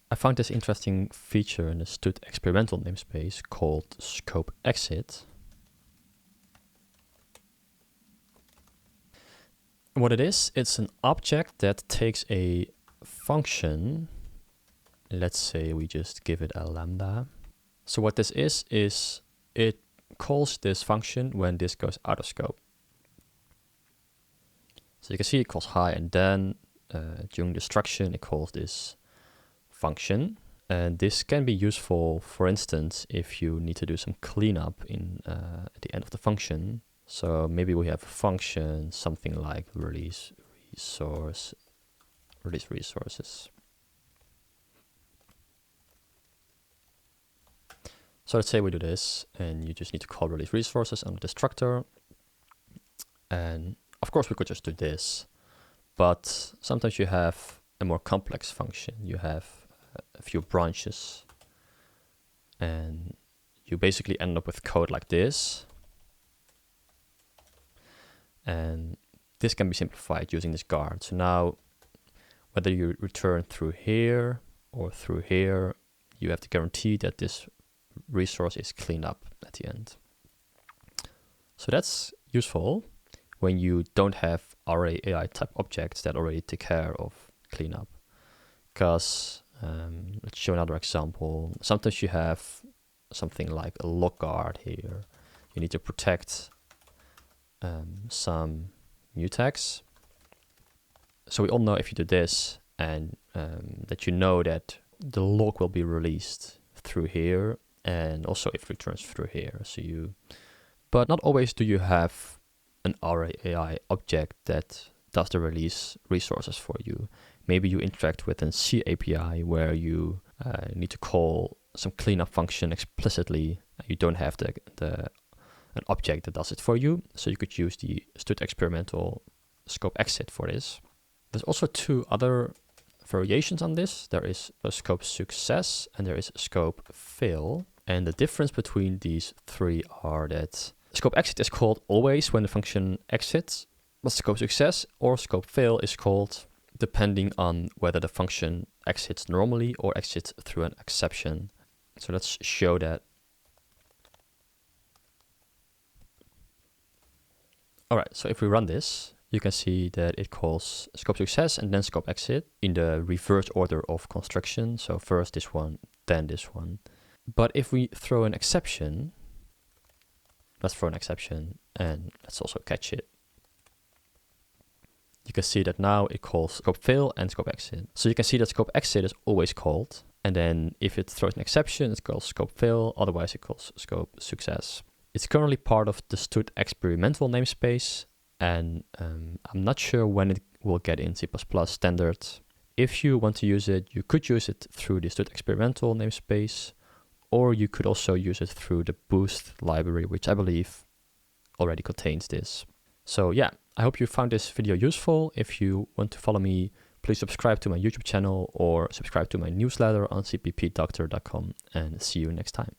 I found this interesting feature in the Stud experimental namespace called scope exit. And what it is, it's an object that takes a function. Let's say we just give it a lambda. So what this is it calls this function when this goes out of scope. So you can see it calls hi, and then during the instruction it calls this function. And this can be useful, for instance, if you need to do some cleanup at the end of the function. So maybe we have a function, something like release resources. So let's say we do this, and you just need to call release resources on the destructor. And of course we could just do this, but sometimes you have a more complex function. You have a few branches, and you basically end up with code like this. And this can be simplified using this guard. So now, whether you return through here or through here, you have to guarantee that this resource is cleaned up at the end. So that's useful when you don't have RA/AI type objects that already take care of cleanup. Because let's show another example. Sometimes you have something like a lock guard here. You need to protect some mutex. So we all know if you do this, and that you know that the log will be released through here, and also if it returns through here. But not always do you have an RA/AI object that does the release resources for you. Maybe you interact with an C API where you need to call some cleanup function explicitly. You don't have an object that does it for you. So you could use the Stud experimental scope exit for this. There's also two other variations on this. There is a scope success and there is a scope fail. And the difference between these three are that scope exit is called always when the function exits, but scope success or scope fail is called depending on whether the function exits normally or exits through an exception. So let's show that. All right, so if we run this, you can see that it calls scope success and then scope exit in the reverse order of construction. So first this one, then this one. But if we throw an exception, let's throw an exception and let's also catch it. You can see that now it calls scope fail and scope exit. So you can see that scope exit is always called. And then if it throws an exception, it calls scope fail. Otherwise it calls scope success. It's currently part of the Stud experimental namespace. And I'm not sure when it will get in C++ standard. If you want to use it, you could use it through the Stud experimental namespace, or you could also use it through the Boost library, which I believe already contains this. So yeah, I hope you found this video useful. If you want to follow me, please subscribe to my YouTube channel or subscribe to my newsletter on cppdoctor.com, and see you next time.